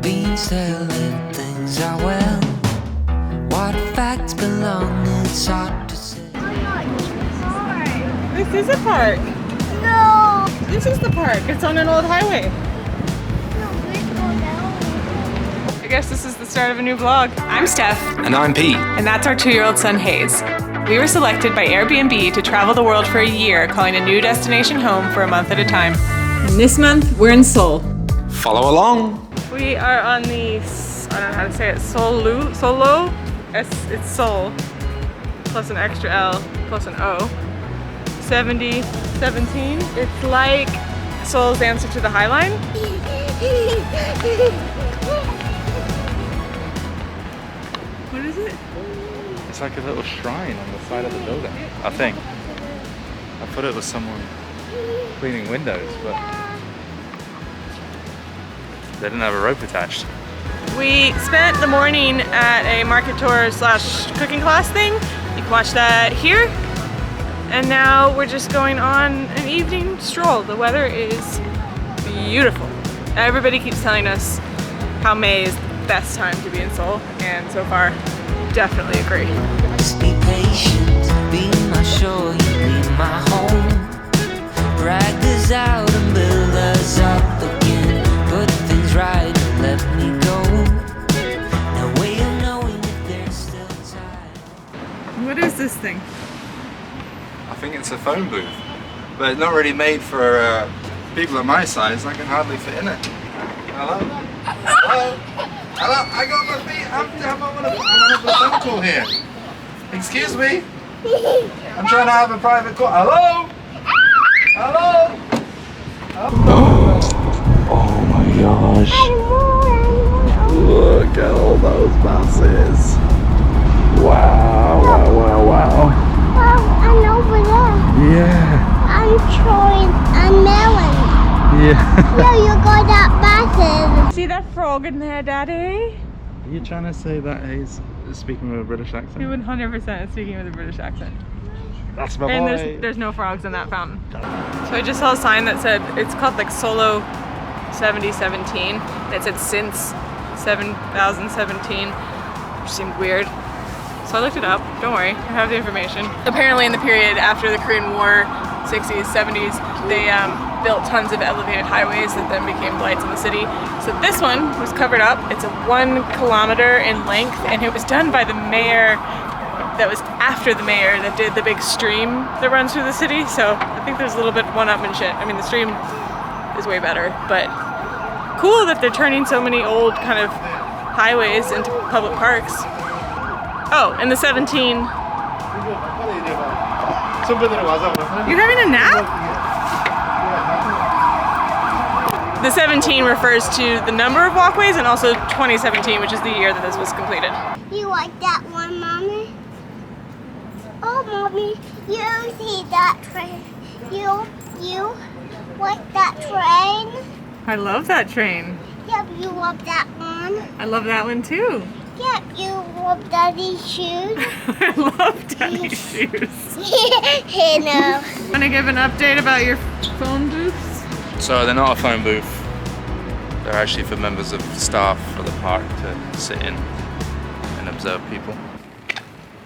beans telling things are well. What facts belong, it's hard to say. This is a park. No. This is the park. It's on an old highway. I guess this is the start of a new vlog. I'm Steph. And I'm Pete. And that's our 2-year-old son, Hayes. We were selected by AIRBNB to travel the world for a year, calling a new destination home for a month at a time. And this month, we're in Seoul. Follow along. We are on the, I don't know how to say it, Seoullo? It's Seoul, plus an extra L, plus an O. 7017. It's like Seoul's answer to the High Line. What is it? It's like a little shrine on the side of the building, I think. I thought it was someone cleaning windows, but they didn't have a rope attached. We spent the morning at a market tour / cooking class thing. You can watch that here. And now we're just going on an evening stroll. The weather is beautiful. Everybody keeps telling us how May is the best time to be in Seoul, and so far, definitely agree. Just be patient, be my shore, you be my home. Drag us out and build us up again. Put things right, let me go. No way of knowing if there's still time. What is this thing? I think it's a phone booth, but it's not really made for people of my size. I can hardly fit in it. Hello? Hello? Hello? I got my feet. I'm on a phone call here. Excuse me? I'm trying to have a private call. Hello? Hello? Oh my gosh. Look at all those buses. Wow, wow, wow, wow. And over there. Yeah. I'm throwing a melon. Yeah. No, you got that buses. See that frog in there, Daddy? Are you trying to say that he's speaking with a British accent? He 100% is speaking with a British accent. That's my And boy. there's no frogs in that fountain. So I just saw a sign that said, it's called like Seoullo 7017. It said since 7017, which seemed weird. So I looked it up, don't worry, I have the information. Apparently in the period after the Korean War, 60s, 70s, they built tons of elevated highways that then became lights in the city. So this one was covered up. It's a 1 kilometer in length, and it was done by the mayor that was after the mayor that did the big stream that runs through the city. So I think there's a little bit one-upmanship. I mean, the stream is way better, but cool that they're turning so many old kind of highways into public parks. Oh, and the 17. You're having a nap? The 17 refers to the number of walkways, and also 2017, which is the year that this was completed. You like that one, Mommy? Oh, Mommy, you see that train? You like that train? I love that train. Yep, you love that one. I love that one too. Yep, you love Daddy's shoes. I love Daddy's shoes. Hey, no. Want to give an update about your phone booths? So they're not a phone booth. They're actually for members of staff for the park to sit in and observe people.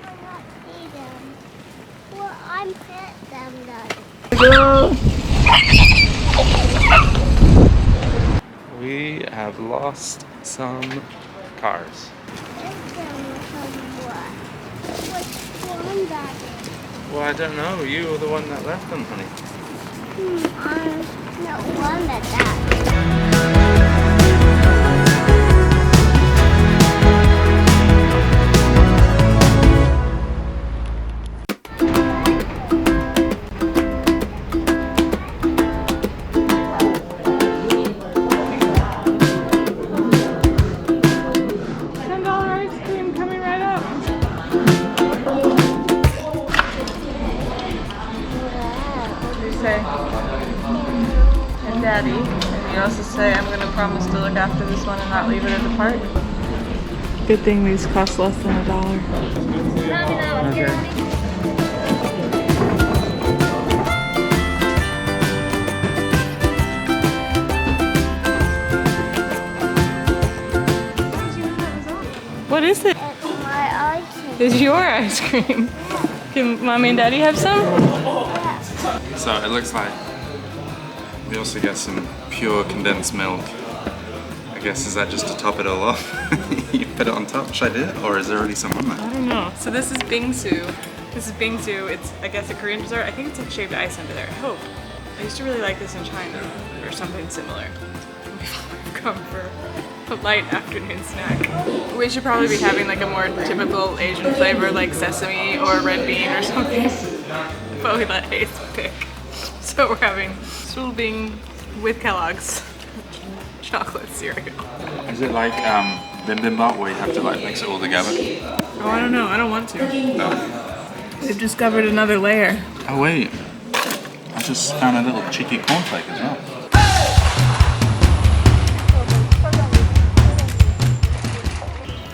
I want to see them. Well, I'm pet them, Daddy. We have lost some cars. Which one, Daddy? Well, I don't know. You were the one that left them, honey. I'm not one at that. And Daddy. And you also say, I'm going to promise to look after this one and not leave it at the park. Good thing these cost less than $1. Okay. What is it? It's my ice cream. It's your ice cream. Can mommy and daddy have some? So it looks like we also get some pure condensed milk. I guess is that just to top it all off? You put it on top, should I do it? Or is there already some on there? I don't know. So this is Bingsu. This is Bingsu. It's, I guess, a Korean dessert. I think it's like shaved ice under there. I hope. I used to really like this in China or something similar. We've come for a light afternoon snack. We should probably be having like a more typical Asian flavor like sesame or red bean or something. But we let Hayes pick. So we're having Sulbing with Kellogg's chocolate cereal. Is it like bibimbap where you have to like mix it all together? Oh, I don't know. I don't want to. No. We've discovered another layer. Oh wait, I just found a little cheeky cornflake as well.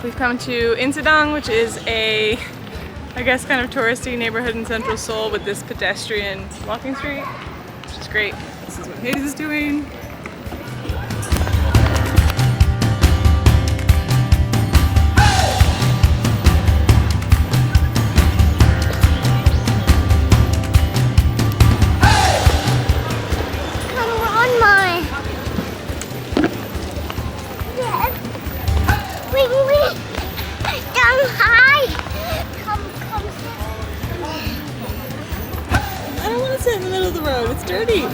We've come to Insadong, which is a, I guess, kind of touristy neighborhood in central Seoul with this pedestrian walking street, which is great. This is what Hayes is doing. In the middle of the road, it's dirty.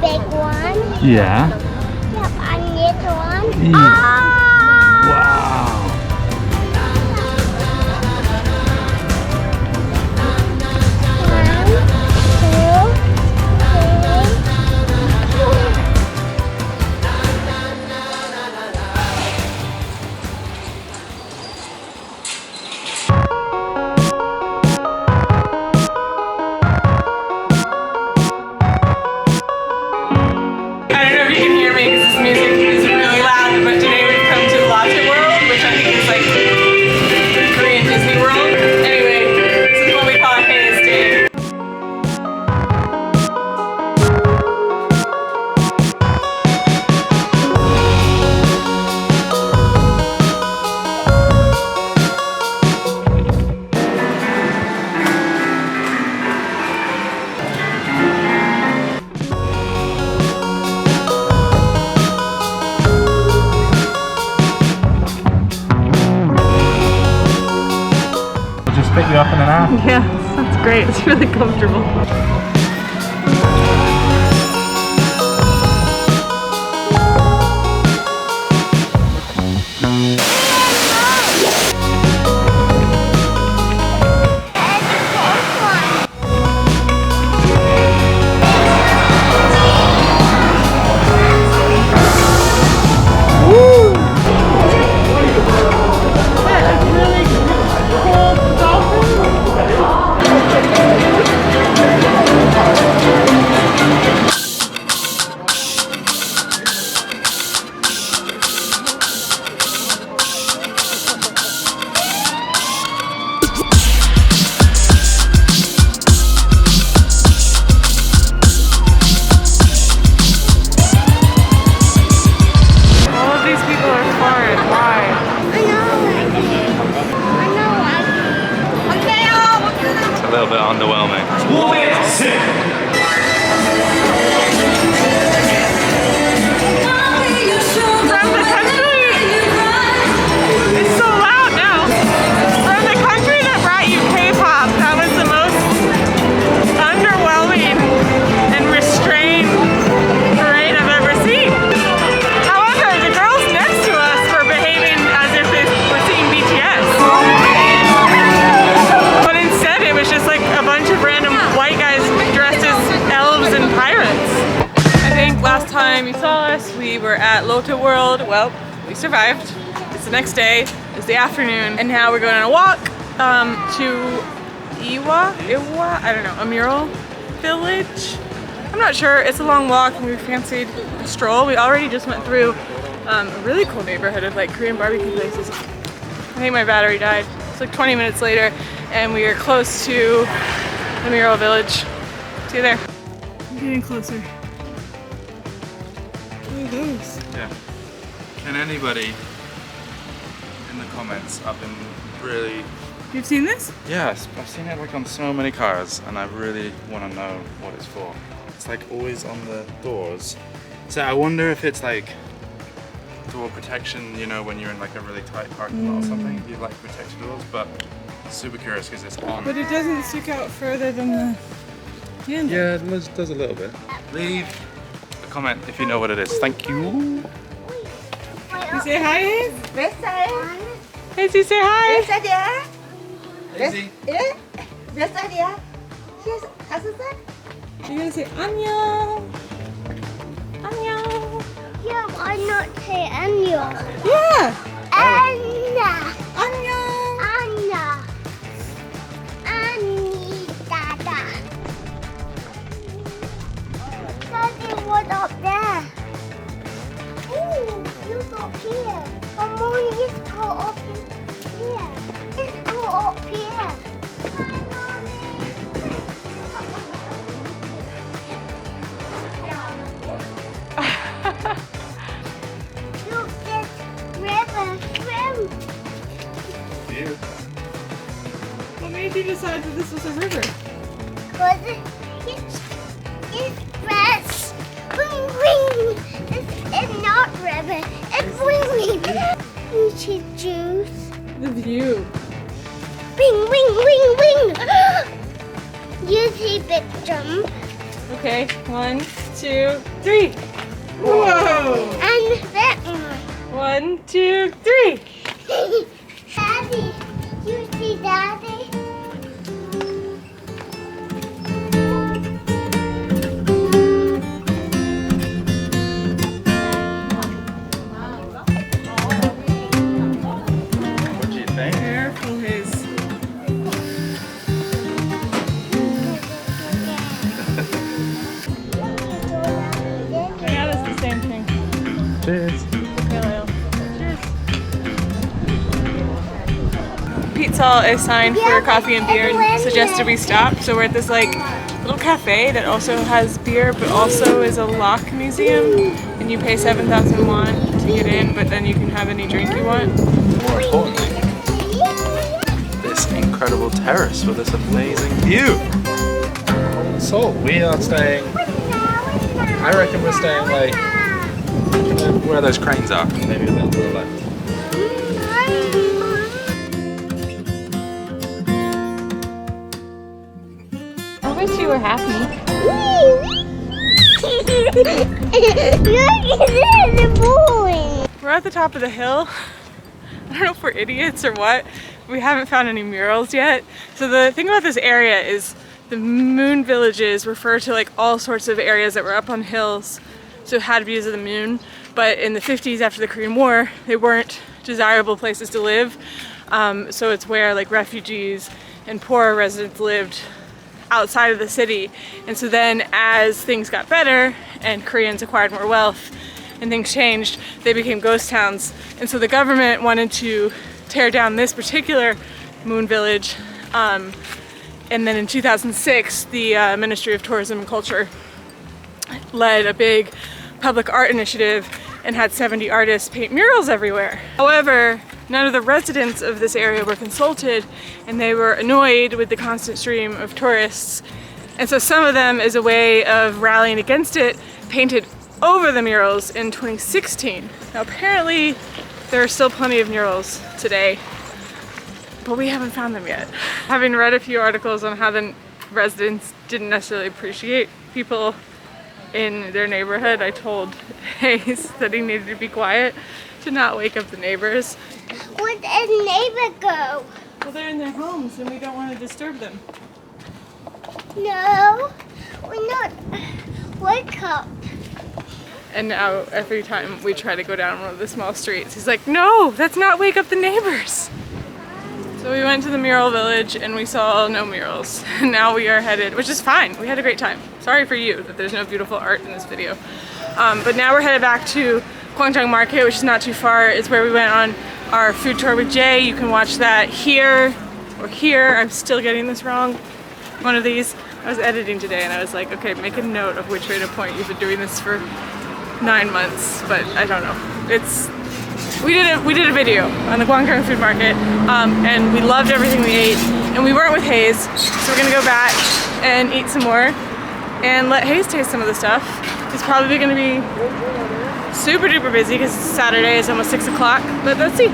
Big one. Yeah. Yep, I need one. Wow. I don't know if you can hear me because this music is really loud, but today we've come to Lotte World, which I think is like Korean Disney World. Anyway, this is what we call Hayes Day. Pick you up in an hour. Yeah, that's great. It's really comfortable. A little bit underwhelming. From the country! It's so loud now! From the country that brought you K-pop, that was the most underwhelming and restrained parade I've ever seen. However, the girls next to us were behaving as if they were seeing BTS. But instead it was just like a bunch of random white guys dressed as elves and pirates. I think last time you saw us, we were at Lotte World. Well, we survived. It's the next day, it's the afternoon, and now we're going on a walk to Ihwa, I don't know, a mural village? I'm not sure, it's a long walk and we fancied a stroll. We already just went through a really cool neighborhood of like Korean barbecue places. I think my battery died. It's like 20 minutes later and we are close to the mural village. See you there. I'm getting closer. What are those? Yeah. Can anybody in the comments, I've been really... You've seen this? Yes, I've seen it like on so many cars and I really want to know what it's for. It's like always on the doors. So I wonder if it's like door protection, you know, when you're in like a really tight parking lot or something, you like protect your doors, but super curious because it's on. But it doesn't stick out further than the handle. Yeah, it does a little bit. Leave a comment if you know what it is. Thank you. You say hi, Hayes? Biasa. Hayes, you say hi. Biasa dia. Easy. Biasa dia. Yes, Asusan. You're gonna say annyeong. Annyeong. Yeah, why not say Anya? Yeah. Anna. Annyeong. Anna. Annie Dada. Daddy, what up there? Ooh, look up here. Mommy, let's go up here. Let's go up here. Hi, Mommy. Look, this river swim. What made you decide that this was a river? Cause it's fresh. Wing wing. It's not river. It's wing wing. You should juice. The view. Wing wing wing wing. You see big jump. Okay, 1, 2, 3. Whoa! And that 1, 2, 3. Daddy, you see Daddy? What do you think? Careful, Hayes. Yeah, that's the same thing. Cheers. Pete saw a sign for coffee and beer and suggested we stop. So we're at this like little cafe that also has beer, but also is a lock museum. And you pay 7,000 won to get in, but then you can have any drink you want. More importantly, this incredible terrace with this amazing view. So we are staying, I reckon we're staying like where those cranes are, maybe a little to the left. I wish you were happy. Look at the boy. We're at the top of the hill. I don't know if we're idiots or what. We haven't found any murals yet. So the thing about this area is the moon villages refer to like all sorts of areas that were up on hills, so had views of the moon. But in the 50s after the Korean War, they weren't desirable places to live. So it's where like refugees and poorer residents lived outside of the city. And so then as things got better and Koreans acquired more wealth and things changed, they became ghost towns. And so the government wanted to tear down this particular moon village. And then in 2006, the Ministry of Tourism and Culture led a big public art initiative and had 70 artists paint murals everywhere. However, none of the residents of this area were consulted, and they were annoyed with the constant stream of tourists. And so some of them, as a way of rallying against it, painted over the murals in 2016. Now apparently there are still plenty of murals today, but we haven't found them yet. Having read a few articles on how the residents didn't necessarily appreciate people in their neighborhood, I told Hayes that he needed to be quiet to not wake up the neighbors. Where'd the neighbor go? Well, they're in their homes and we don't want to disturb them. No, we're not. Wake up. And now every time we try to go down one of the small streets, he's like, no, that's not wake up the neighbors. So we went to the mural village and we saw no murals. And now we are headed, which is fine. We had a great time. Sorry for you that there's no beautiful art in this video. But now we're headed back to Gwangjang Market, which is not too far. It's where we went on our food tour with Jay. You can watch that here or here. I'm still getting this wrong. One of these. I was editing today and I was like, okay, make a note of which way to point. You've been doing this for 9 months, but I don't know. We did a video on the Gwangjang food market, and we loved everything we ate, and we weren't with Hayes, so we're gonna go back and eat some more and let Hayes taste some of the stuff. It's probably gonna be super duper busy because it's Saturday, it's almost 6 o'clock, but let's see.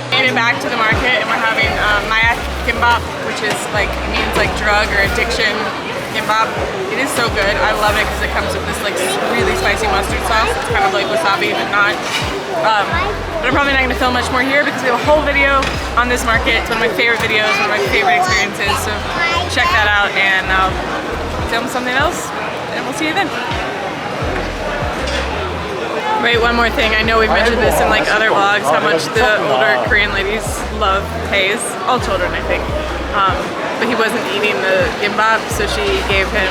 Made it back to the market and we're having Maya kimbap, which is like, means like drug or addiction kimbap. It is so good. I love it because it comes with this like really spicy mustard sauce. It's kind of like wasabi, but not. But I'm probably not going to film much more here because we have a whole video on this market. It's one of my favorite videos, one of my favorite experiences. So check that out and I'll film something else and we'll see you then. Wait, one more thing. I know we've mentioned this in like other vlogs, how much the older Korean ladies love Hayes. All children, I think. But he wasn't eating the gimbap, so she gave him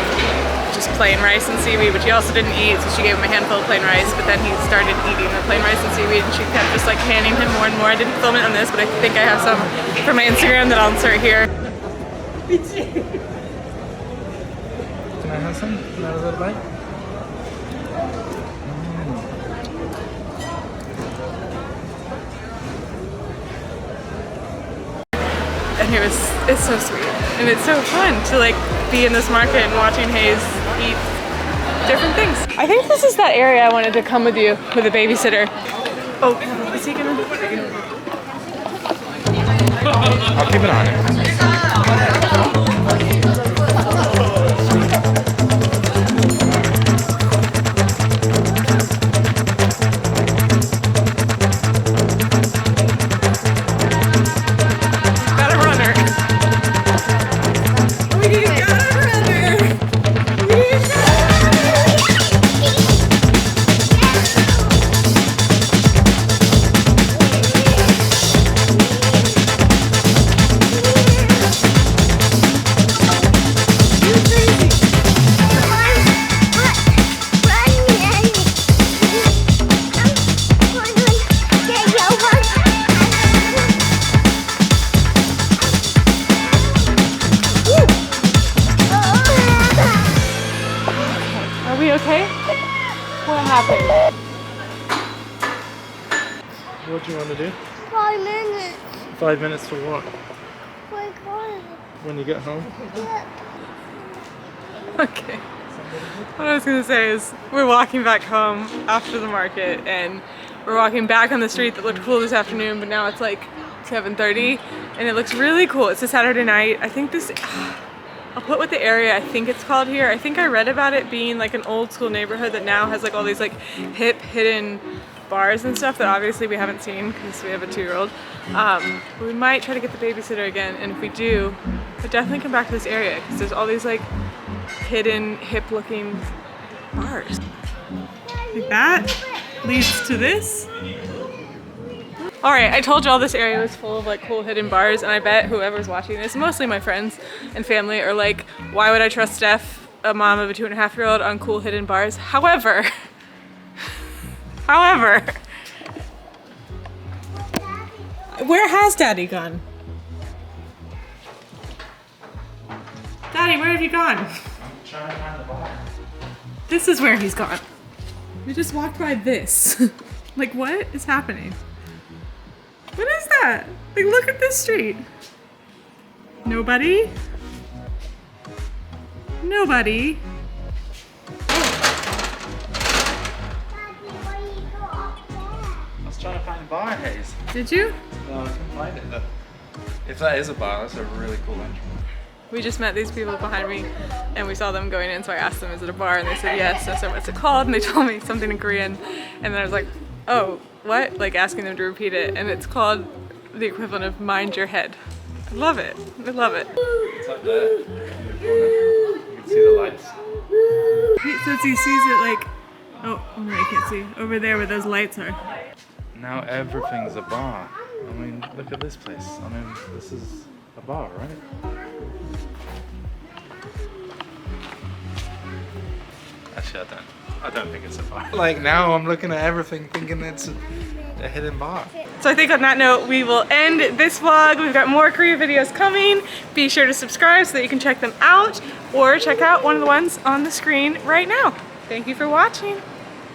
just plain rice and seaweed, which he also didn't eat, so she gave him a handful of plain rice, but then he started eating the plain rice and seaweed, and she kept just like handing him more and more. I didn't film it on this, but I think I have some from my Instagram that I'll insert here. Can I have some? Can I have a little bite? And it's so sweet. And it's so fun to like be in this market and watching Hayes eat different things. I think this is that area I wanted to come with you with a babysitter. Oh, is he gonna? I'll keep it on it. What do you want to do? 5 minutes. 5 minutes for what? My God. When you get home? Yeah. Okay. What I was gonna say is we're walking back home after the market and we're walking back on the street that looked cool this afternoon, but now it's like 7:30 and it looks really cool. It's a Saturday night. I think this, I'll put what the area I think it's called here. I think I read about it being like an old school neighborhood that now has like all these like hip hidden bars and stuff that obviously we haven't seen because we have a 2-year-old. We might try to get the babysitter again, and if we do, we'll definitely come back to this area because there's all these like hidden hip looking bars. Like that leads to this. Alright, I told you all this area was full of like cool hidden bars, and I bet whoever's watching this, mostly my friends and family, are like, why would I trust Steph, a mom of a 2.5-year-old, on cool hidden bars? However, where has Daddy gone? Daddy, where have you gone? I'm trying to find the bar. This is where he's gone. We just walked by this. Like, what is happening? What is that? Like, look at this street. Nobody? Nobody? I was trying to find a bar, Hayes. Did you? No, I couldn't find it though. If that is a bar, that's a really cool entrance. We just met these people behind me and we saw them going in, so I asked them, is it a bar? And they said yes. So I said, what's it called? And they told me something in Korean. And then I was like, oh, what? Like asking them to repeat it. And it's called the equivalent of mind your head. I love it. I love it. It's up there. You can see the lights. Since he sees it like, oh, no, you can't see. Over there where those lights are. Now everything's a bar. I mean, look at this place. I mean, this is a bar, right? Actually, I don't think it's a bar. Like now I'm looking at everything thinking it's a hidden bar. So I think on that note, we will end this vlog. We've got more Korea videos coming. Be sure to subscribe so that you can check them out, or check out one of the ones on the screen right now. Thank you for watching.